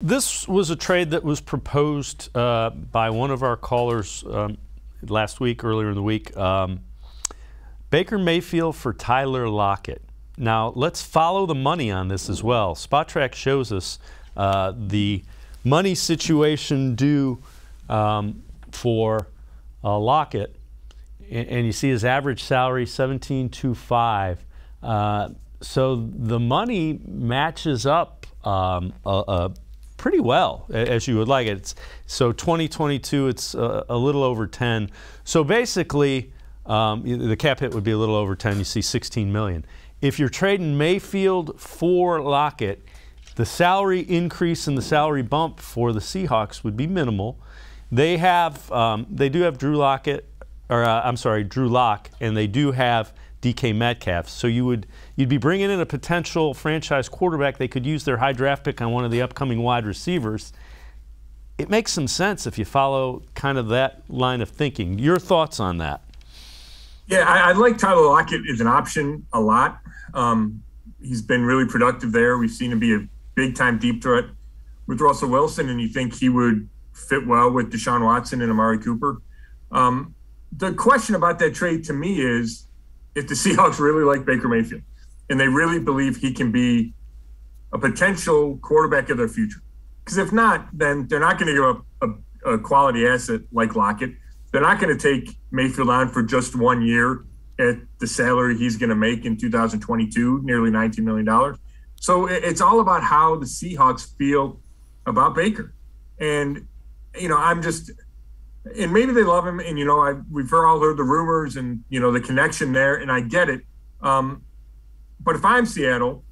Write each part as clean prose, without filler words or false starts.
This was a trade that was proposed by one of our callers last week, earlier in the week. Baker Mayfield for Tyler Lockett. Now, let's follow the money on this as well. Spotrac shows us the money situation due for Lockett, and you see his average salary, $17.25. So the money matches up pretty well, as you would like it. So 2022, it's a little over 10. So basically, the cap hit would be a little over 10. You see 16 million. If you're trading Mayfield for Lockett, the salary increase and the salary bump for the Seahawks would be minimal. They do have Drew Lock, and they do have DK Metcalf. So you'd be bringing in a potential franchise quarterback. They could use their high draft pick on one of the upcoming wide receivers. It makes some sense if you follow kind of that line of thinking. Your thoughts on that? Yeah, I like Tyler Lockett as an option a lot. He's been really productive there. We've seen him be a big-time deep threat with Russell Wilson, and you think he would fit well with Deshaun Watson and Amari Cooper. The question about that trade to me is if the Seahawks really like Baker Mayfield and they really believe he can be a potential quarterback of their future. Because if not, then they're not going to give up a quality asset like Lockett. They're not going to take Mayfield on for just 1 year at the salary he's going to make in 2022, nearly $19 million. So it's all about how the Seahawks feel about Baker. And, and maybe they love him. And, we've all heard the rumors and, the connection there, and I get it. But if I'm Seattle,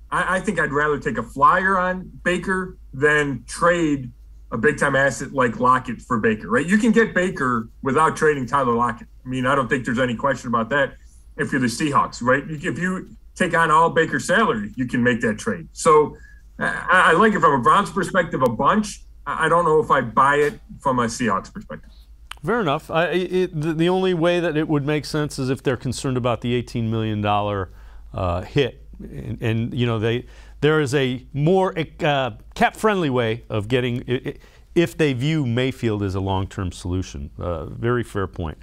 I think I'd rather take a flyer on Baker than trade a big-time asset like Lockett for Baker, right? You can get Baker without trading Tyler Lockett. I mean, I don't think there's any question about that if you're the Seahawks, right? If you take on all Baker's salary, you can make that trade. So I like it from a Browns perspective a bunch. I don't know if I buy it from a Seahawks perspective. Fair enough. The only way that it would make sense is if they're concerned about the $18 million hit. And there is a more cap-friendly way of getting, if they view Mayfield as a long-term solution. Very fair point.